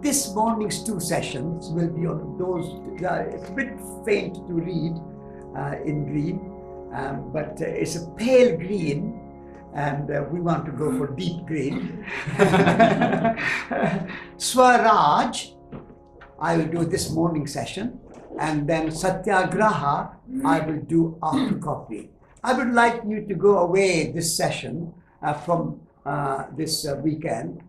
this morning's two sessions will be on those. It's a bit faint to read in green, but it's a pale green, and we want to go for deep green. Swaraj, I will do this morning session, and then Satyagraha I will do after coffee. I would like you to go away this session from this weekend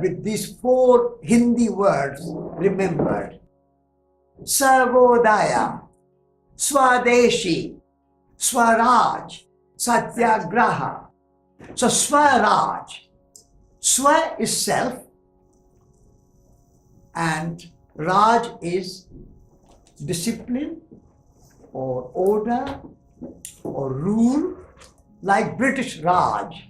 with these 4 Hindi words remembered. Sarvodaya, Swadeshi, Swaraj, Satyagraha. So Swaraj, Swa is self and Raj is discipline or order or rule, like British Raj,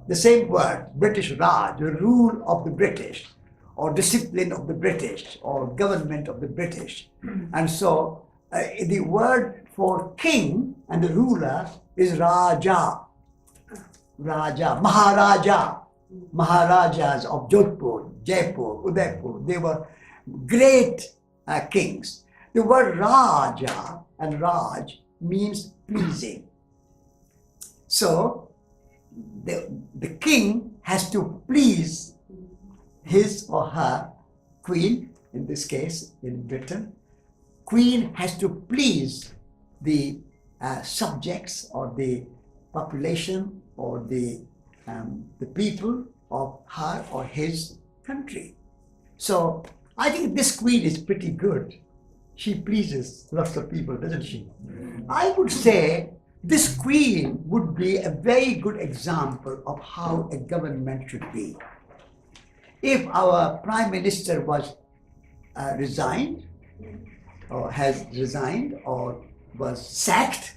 the same word, British Raj, the rule of the British, or discipline of the British, or government of the British. And so the word for king and the ruler is Raja. Raja, Maharaja. Maharajas of Jodhpur, Jaipur, Udaipur, they were great kings. The word Raja and Raj means pleasing. So the king has to please his or her queen, in this case in Britain. Queen has to please the subjects or the population or the people of her or his country. So I think this queen is pretty good. She pleases lots of people, doesn't she? I would say this queen would be a very good example of how a government should be. If our prime minister was resigned, or has resigned, or was sacked,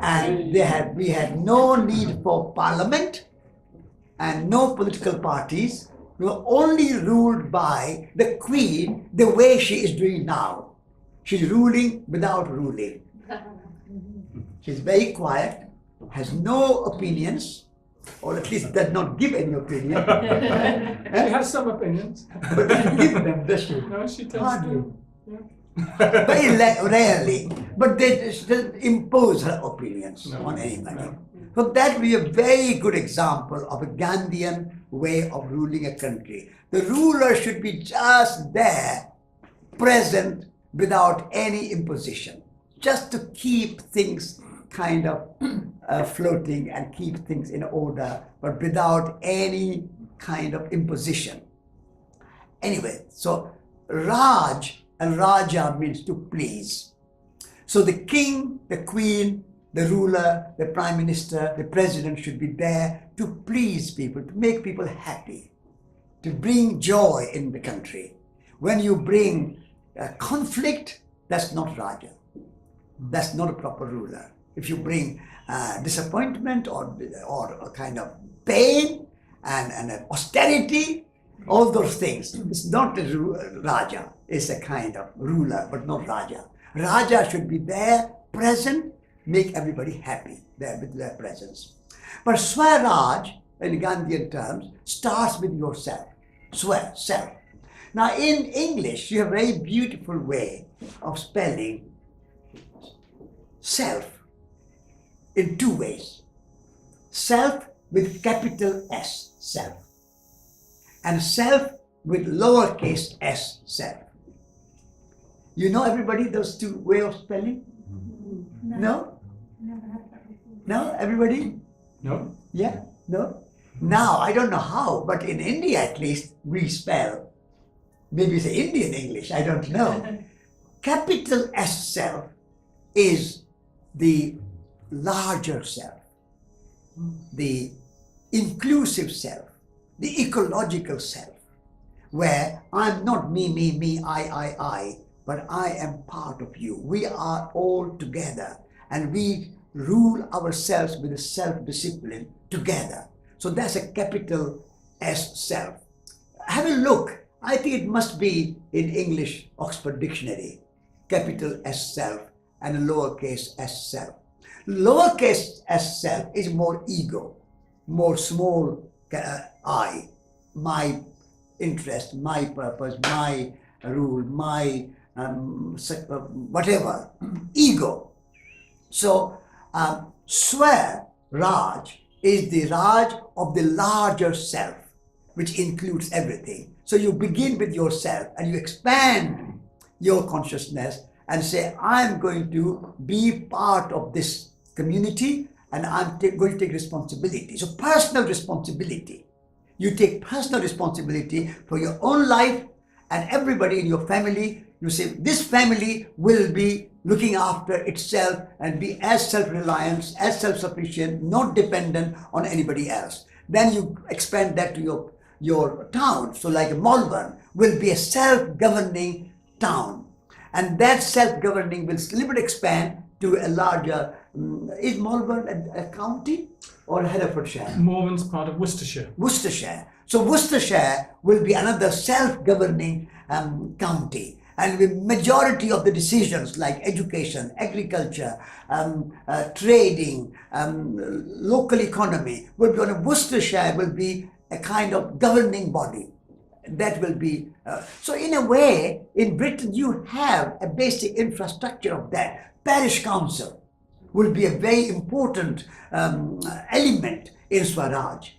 and we had no need for parliament and no political parties, we were only ruled by the queen the way she is doing now. She's ruling without ruling. She's very quiet, has no opinions, or at least does not give any opinion. She has some opinions. But doesn't give them, does she? No, she does. Hardly. Yeah. Very rarely. But they doesn't impose her opinions on anybody. No. So that would be a very good example of a Gandhian way of ruling a country. The ruler should be just there, present, without any imposition, just to keep things kind of floating and keep things in order, but without any kind of imposition. Anyway, so Raj and Raja means to please. So the king, the queen, the ruler, the prime minister, the president should be there to please people, to make people happy, to bring joy in the country. When you bring conflict, that's not Raja. That's not a proper ruler. If you bring disappointment or a kind of pain and austerity, all those things, it's not a Raja. It's a kind of ruler, but not Raja. Raja should be there, present, make everybody happy there with their presence. But Swaraj, in Gandhian terms, starts with yourself. Swar, self. Now in English, you have a very beautiful way of spelling self in 2 ways. Self with capital S, self, and self with lowercase s, self. You know everybody those 2 ways of spelling? No? No? Everybody? No? Yeah? No? Now, I don't know how, but in India at least, we spell, maybe it's Indian English, I don't know. Capital S self is the larger self, the inclusive self, the ecological self, where I'm not me, I, but I am part of you. We are all together, and we rule ourselves with a self-discipline together. So that's a capital S self. Have a look. I think it must be in English Oxford Dictionary. Capital S self and a lowercase s self. Lowercase s self is more ego, more small I, my interest, my purpose, my rule, my whatever, ego. So Swaraj is the Raj of the larger self, which includes everything. So you begin with yourself and you expand your consciousness and say, I'm going to be part of this community and I'm going to take responsibility. So personal responsibility. You take personal responsibility for your own life and everybody in your family. You say, this family will be looking after itself and be as self-reliant, as self-sufficient, not dependent on anybody else. Then you expand that to your town. So like Melbourne will be a self-governing town. And that self-governing will a little bit expand to a larger, is Melbourne a county or Herefordshire? Malvern's part of Worcestershire. Worcestershire. So Worcestershire will be another self-governing county. And the majority of the decisions like education, agriculture, trading, local economy will be on Worcestershire will be a kind of governing body. That will be, so in a way, in Britain you have a basic infrastructure of that. Parish council will be a very important element in Swaraj.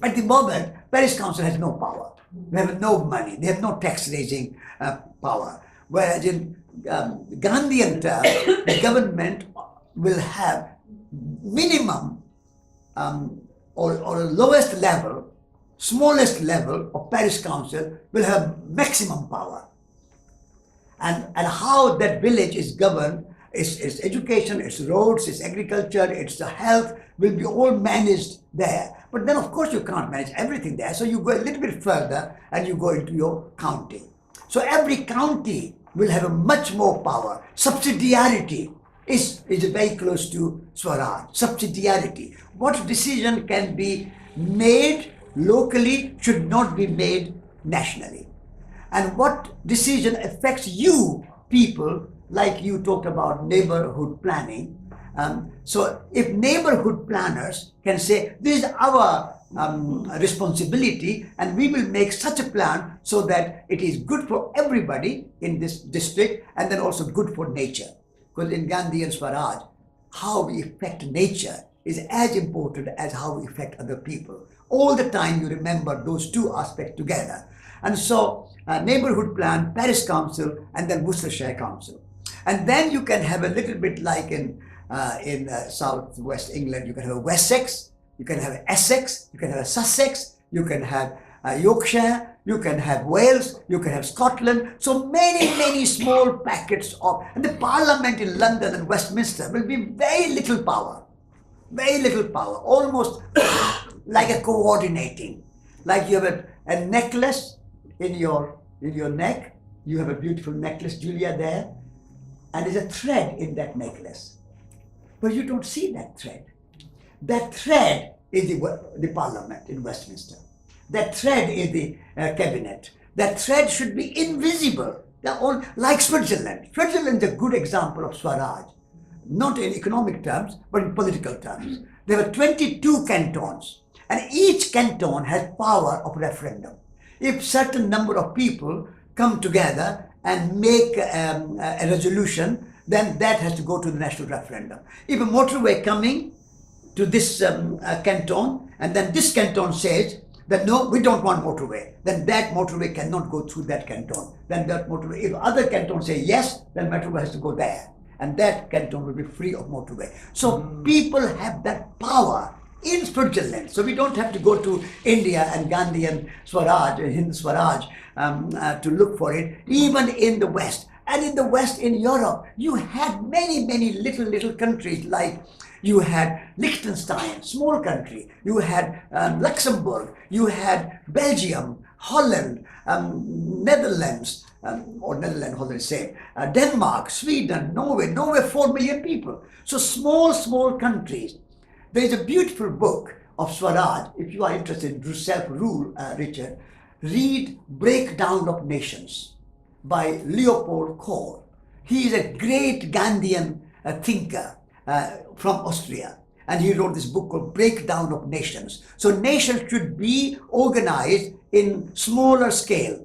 At the moment, parish council has no power. They have no money. They have no tax raising power. Whereas in Gandhian terms, the government will have minimum or lowest level, smallest level of parish council will have maximum power. And how that village is governed, its education, its roads, its agriculture, its health will be all managed there. But then of course you can't manage everything there. So you go a little bit further and you go into your county. So every county will have a much more power. Subsidiarity is very close to Swaraj. Subsidiarity. What decision can be made locally should not be made nationally. And what decision affects you people, like you talked about neighborhood planning. So if neighborhood planners can say, this is our responsibility and we will make such a plan so that it is good for everybody in this district and then also good for nature. Because in Gandhi and Swaraj, how we affect nature is as important as how we affect other people. All the time you remember those two aspects together. And so neighborhood plan, parish council, and then Worcestershire council. And then you can have a little bit like in southwest England, you can have a Wessex, you can have Essex, you can have a Sussex, you can have Yorkshire, you can have Wales, you can have Scotland. So many small packets of, and the parliament in London and Westminster will be very little power, almost like a coordinating. Like you have a necklace in your neck, you have a beautiful necklace, Julia, there, and there's a thread in that necklace. But you don't see that thread. That thread is the parliament in Westminster. That thread is the cabinet. That thread should be invisible. They're all like Switzerland. Switzerland is a good example of Swaraj, not in economic terms, but in political terms. There were 22 cantons, and each canton has power of referendum. If certain number of people come together and make a resolution, then that has to go to the national referendum. If a motorway coming to this canton, and then this canton says that no, we don't want motorway, then that motorway cannot go through that canton. Then that motorway, if other cantons say yes, then motorway has to go there. And that canton will be free of motorway. So people have that power in Switzerland. So we don't have to go to India and Gandhi and Swaraj, Hind Swaraj, to look for it. Even in the West. And in the West, in Europe, you had many little countries, like you had Liechtenstein, small country, you had Luxembourg, you had Belgium, Holland, Netherlands, Holland is same, Denmark, Sweden, Norway 4 million people. So small countries. There is a beautiful book of Swaraj. If you are interested in self-rule, Richard, read Breakdown of Nations by Leopold Kohl. He is a great Gandhian thinker from Austria. And he wrote this book called Breakdown of Nations. So nations should be organized in smaller scale.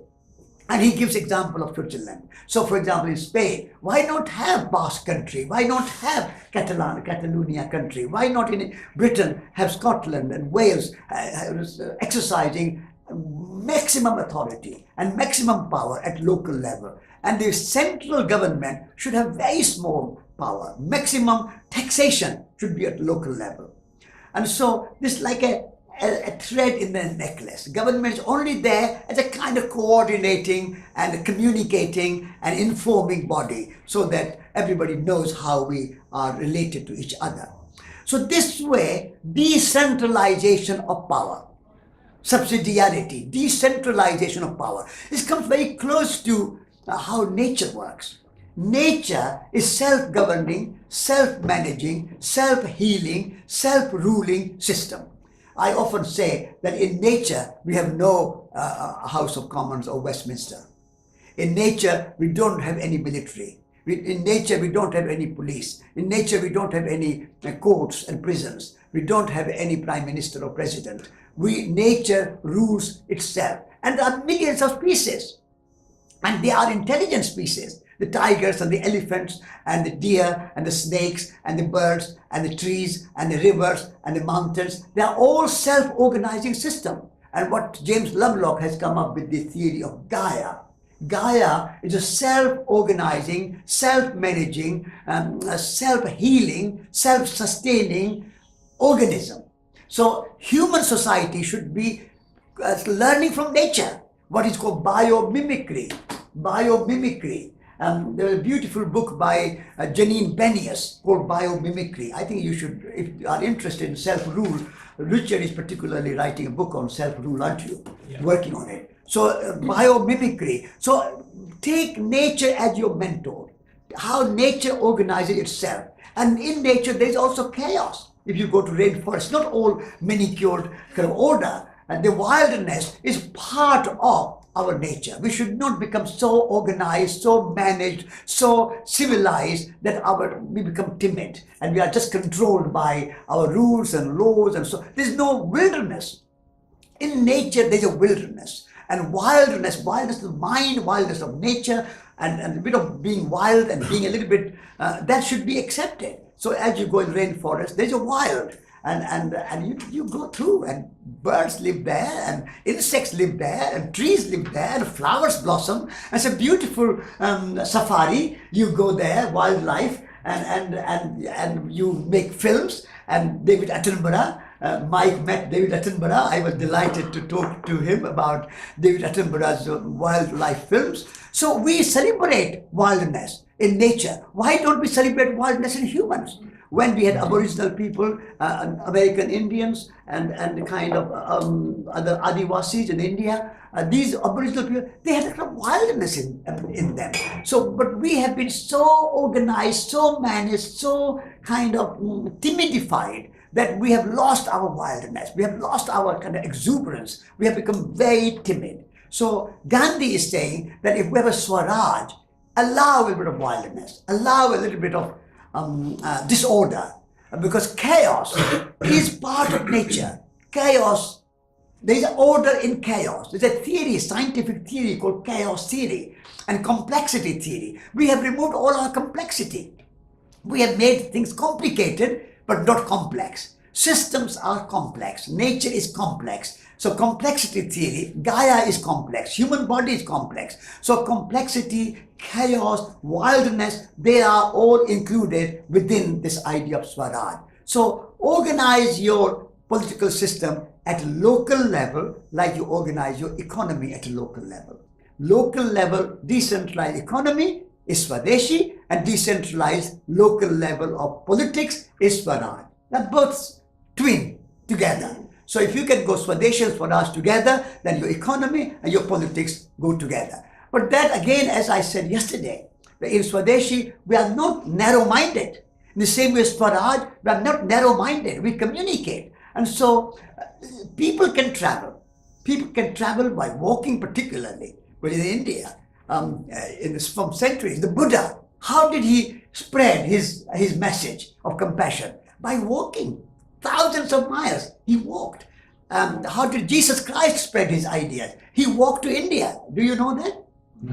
And he gives example of Switzerland. So for example, in Spain, why not have Basque country? Why not have Catalonia country? Why not in Britain have Scotland and Wales exercising maximum authority and maximum power at local level? And the central government should have very small power. Maximum taxation should be at local level. And so this is like a thread in the necklace. Government is only there as a kind of coordinating and communicating and informing body so that everybody knows how we are related to each other. So this way, decentralization of power, subsidiarity, decentralization of power, this comes very close to how nature works. Nature is self-governing, self-managing, self-healing, self-ruling system. I often say that in nature, we have no House of Commons or Westminster. In nature, we don't have any military. In nature, we don't have any police. In nature, we don't have any courts and prisons. We don't have any prime minister or president. Nature rules itself. And there are millions of species. And they are intelligent species. The tigers and the elephants and the deer and the snakes and the birds and the trees and the rivers and the mountains, they are all self-organizing systems. And what James Lovelock has come up with the theory of Gaia. Gaia is a self-organizing, self-managing, self-healing, self-sustaining organism. So human society should be learning from nature, what is called biomimicry. Biomimicry. There's a beautiful book by Janine Benyus called Biomimicry. I think you should, if you are interested in self-rule, Richard is particularly writing a book on self-rule, aren't you? Yeah. Working on it. So biomimicry. So take nature as your mentor. How nature organizes itself. And in nature, there's also chaos. If you go to rainforest, not all manicured kind of order. And the wilderness is part of our nature. We should not become so organized, so managed, so civilized that we become timid and we are just controlled by our rules and laws and so. There's no wilderness. In nature, there's a wilderness. And wildness of mind, wildness of nature, and a bit of being wild and being a little bit, that should be accepted. So as you go in rainforest, there's a wild. And you go through, and birds live there, and insects live there, and trees live there, and flowers blossom. It's a beautiful safari. You go there, wildlife, and you make films. And David Attenborough, Mike met David Attenborough. I was delighted to talk to him about David Attenborough's wildlife films. So we celebrate wildness in nature. Why don't we celebrate wildness in humans? When we had Aboriginal people, American Indians, and the kind of other Adivasis in India, these Aboriginal people, they had a kind of wildness in them. So, but we have been so organized, so managed, so kind of timidified that we have lost our wildness. We have lost our kind of exuberance. We have become very timid. So Gandhi is saying that if we have a Swaraj, allow a little bit of wildness, allow a little bit of disorder, because chaos is part of nature. Chaos, there is order in chaos. There's a theory, scientific theory called chaos theory and complexity theory. We have removed all our complexity. We have made things complicated but not complex. Systems are complex. Nature is complex. So complexity theory, Gaia is complex. Human body is complex. So complexity, chaos, wildness, they are all included within this idea of Swaraj. So organize your political system at a local level like you organize your economy at a local level. Local level decentralized economy is Swadeshi, and decentralized local level of politics is Swaraj. They're both twin together. So if you can go Swadeshi and Swaraj together, then your economy and your politics go together. But that again, as I said yesterday, in Swadeshi, we are not narrow-minded. In the same way as Swaraj, we are not narrow-minded. We communicate. And so people can travel. People can travel by walking particularly. But in India, from centuries, the Buddha, how did he spread his message of compassion? By walking. thousands of miles. He walked. How did Jesus Christ spread his ideas? He walked to India. Do you know that?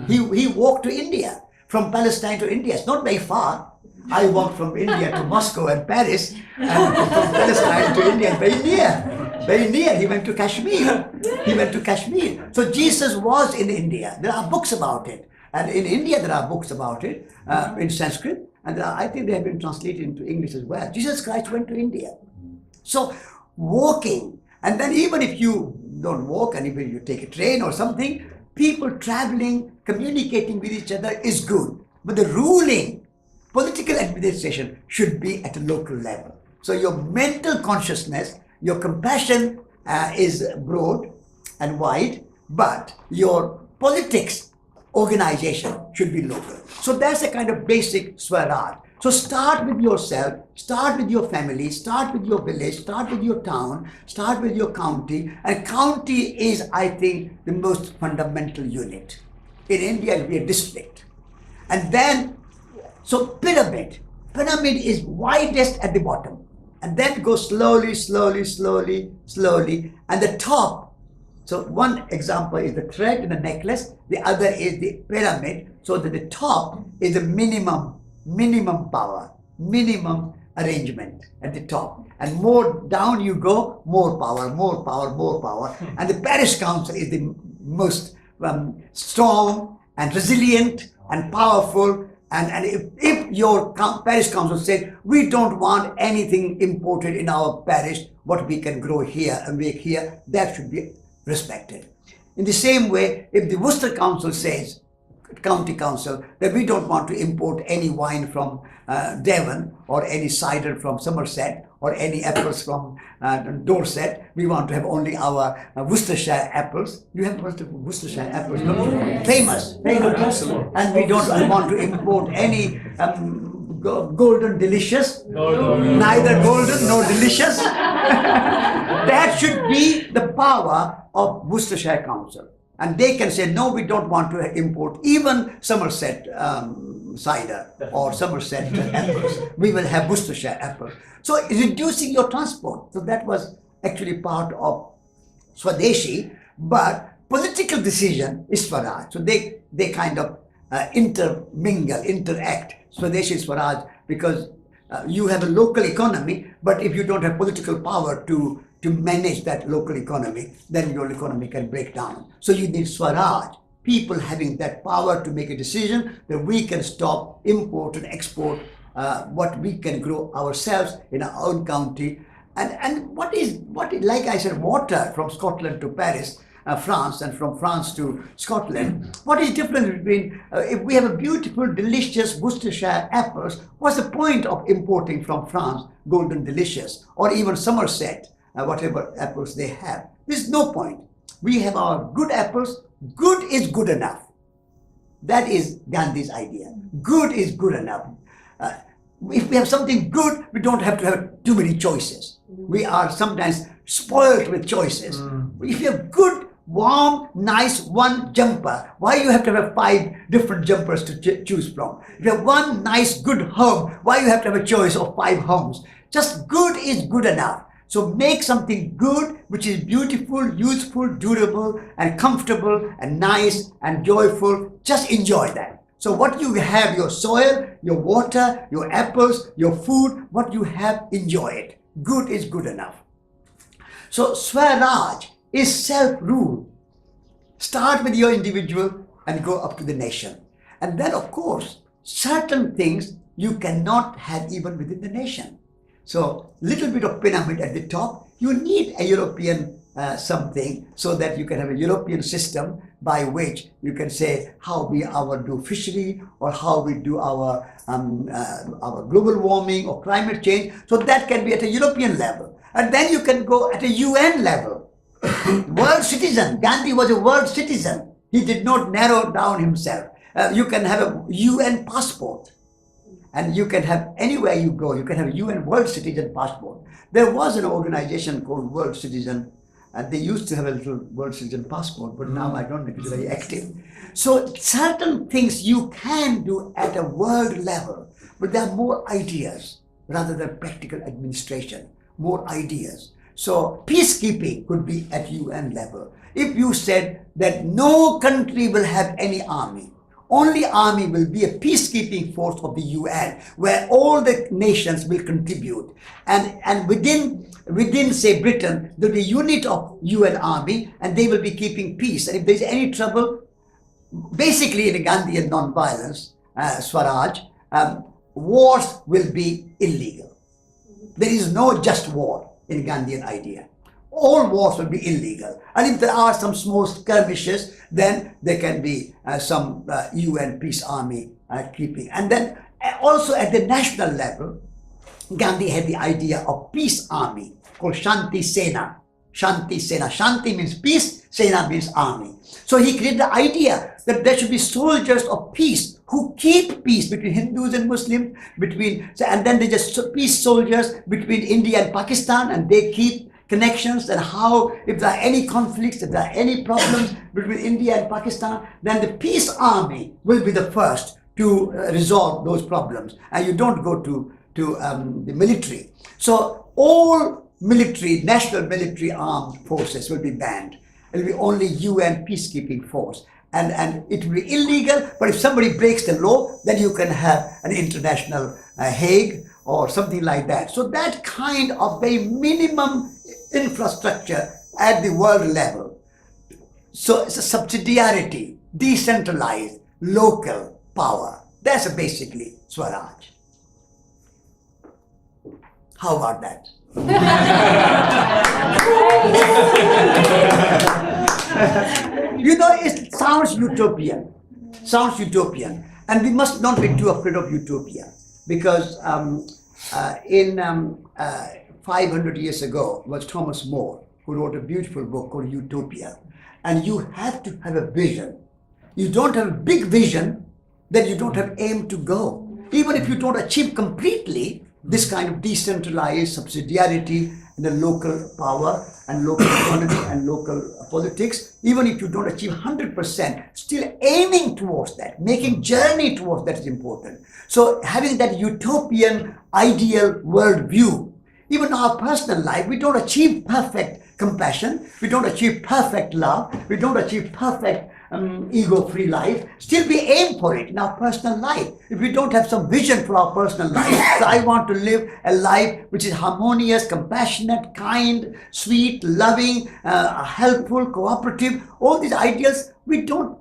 He walked to India, from Palestine to India. It's not very far. I walked from India to Moscow and Paris, and from Palestine to India, very near. Very near. He went to Kashmir. He went to Kashmir. So Jesus was in India. There are books about it. And in India, there are books about it in Sanskrit. And I think they have been translated into English as well. Jesus Christ went to India. So walking, and then even if you don't walk, and even you take a train or something, people traveling, communicating with each other is good. But the ruling, political administration should be at a local level. So your mental consciousness, your compassion is broad and wide, but your politics organization should be local. So that's a kind of basic Swaraj. So start with yourself, start with your family, start with your village, start with your town, start with your county. And county is, I think, the most fundamental unit. In India, it will be a district. And then, so pyramid. Pyramid is widest at the bottom. And then goes slowly, slowly, slowly, slowly. And the top, so one example is the thread in the necklace. The other is the pyramid. So that the top is the minimum power, minimum arrangement at the top. And more down you go, more power, more power, more power. And the Parish Council is the most strong and resilient and powerful. And if your Parish Council says, we don't want anything imported in our parish, what we can grow here and make here, that should be respected. In the same way, if the Worcester Council says, County Council, that we don't want to import any wine from Devon or any cider from Somerset or any apples from Dorset. We want to have only our Worcestershire apples. You have Worcestershire apples, don't you? Famous. And we don't want to import any golden delicious. Neither golden nor delicious. That should be the power of Worcestershire Council. And they can say, no, we don't want to import even Somerset cider or Somerset apples. We will have Worcestershire apples. So reducing your transport. So that was actually part of Swadeshi, but political decision is Swaraj. So they kind of intermingle, interact. Swadeshi Swaraj, because you have a local economy, but if you don't have political power to manage that local economy, then your economy can break down. So you need Swaraj, people having that power to make a decision that we can stop import and export what we can grow ourselves in our own county. And what is like I said, water from Scotland to Paris, France, and from France to Scotland. What is difference between, if we have a beautiful, delicious Worcestershire apples, what's the point of importing from France Golden Delicious or even Somerset? Whatever apples they have. There's no point. We have our good apples. Good is good enough. That is Gandhi's idea. Good is good enough. If we have something good, we don't have to have too many choices. We are sometimes spoiled with choices. If you have good, warm, nice one jumper, why you have to have 5 different jumpers to choose from? If you have one nice, good home, why you have to have a choice of 5 homes? Just good is good enough. So make something good, which is beautiful, useful, durable, and comfortable, and nice, and joyful. Just enjoy that. So what you have, your soil, your water, your apples, your food, what you have, enjoy it. Good is good enough. So Swaraj is self-rule. Start with your individual and go up to the nation. And then, of course, certain things you cannot have even within the nation. So little bit of pyramid at the top, you need a European something so that you can have a European system by which you can say how we do fishery or how we do our global warming or climate change. So that can be at a European level. And then you can go at a UN level. World citizen. Gandhi was a world citizen. He did not narrow down himself. You can have a UN passport. And you can have, anywhere you go, you can have a UN World Citizen passport. There was an organization called World Citizen, and they used to have a little World Citizen passport, but now I don't think it's very active. So certain things you can do at a world level, but there are more ideas rather than practical administration. more ideas. So peacekeeping could be at UN level. If you said that no country will have any army, only army will be a peacekeeping force of the UN, where all the nations will contribute. And within say Britain, there will be a unit of UN army, and they will be keeping peace. And if there's any trouble, basically in a Gandhian non-violence, Swaraj, wars will be illegal. There is no just war in Gandhian idea. All wars will be illegal. And if there are some small skirmishes, then there can be some UN peace army keeping. And then also at the national level, Gandhi had the idea of peace army called Shanti Sena. Shanti Sena. Shanti means peace, Sena means army. So he created the idea that there should be soldiers of peace who keep peace between Hindus and Muslims, and then they just peace soldiers between India and Pakistan, and they keep connections. And how, if there are any conflicts, if there are any problems between India and Pakistan, then the peace army will be the first to resolve those problems, and you don't go to the military. So all military, national military armed forces will be banned. It will be only UN peacekeeping force. And it will be illegal, but if somebody breaks the law, then you can have an international Hague or something like that. So that kind of very minimum infrastructure at the world level. So it's a subsidiarity, decentralized, local power. That's basically Swaraj. How about that? You know, it sounds utopian. And we must not be too afraid of utopia, because in 500 years ago was Thomas More, who wrote a beautiful book called Utopia. And you have to have a vision. You don't have a big vision, then you don't have aim to go. Even if you don't achieve completely this kind of decentralized subsidiarity and the local power and local economy and local politics, even if you don't achieve 100%, still aiming towards that, making journey towards that is important. So having that utopian ideal world view, even in our personal life, we don't achieve perfect compassion, we don't achieve perfect love, we don't achieve perfect ego-free life, still we aim for it in our personal life. If we don't have some vision for our personal life, so I want to live a life which is harmonious, compassionate, kind, sweet, loving, helpful, cooperative, all these ideals we don't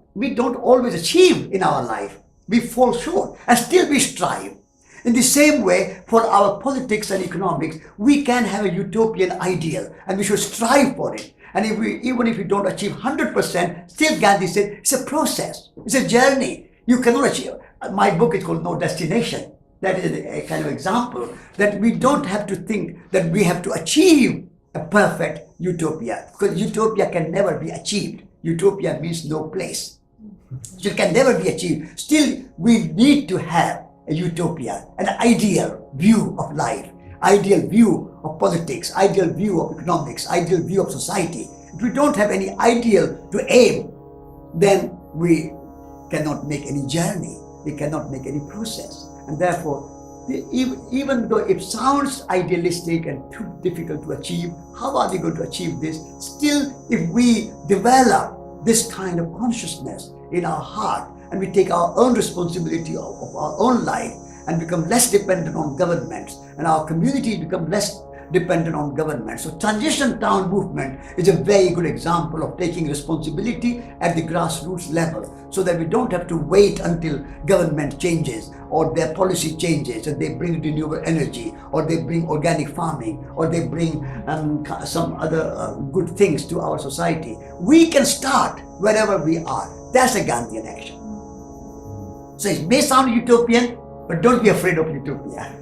always achieve in our life. We fall short, and still we strive. In the same way, for our politics and economics, we can have a utopian ideal, and we should strive for it. And even if we don't achieve 100%, still Gandhi said, it's a process, it's a journey. You cannot achieve. My book is called No Destination. That is a kind of example that we don't have to think that we have to achieve a perfect utopia, because utopia can never be achieved. Utopia means no place. So it can never be achieved. Still, we need to have a utopia, an ideal view of life, ideal view of politics, ideal view of economics, ideal view of society. If we don't have any ideal to aim, then we cannot make any journey, we cannot make any process. And therefore, even though it sounds idealistic and too difficult to achieve, how are we going to achieve this? Still, if we develop this kind of consciousness in our heart, and we take our own responsibility of our own life and become less dependent on governments, and our communities become less dependent on government. So Transition Town movement is a very good example of taking responsibility at the grassroots level, so that we don't have to wait until government changes or their policy changes and they bring renewable energy, or they bring organic farming, or they bring some other good things to our society. We can start wherever we are. That's a Gandhian action. So it may sound utopian, but don't be afraid of utopia.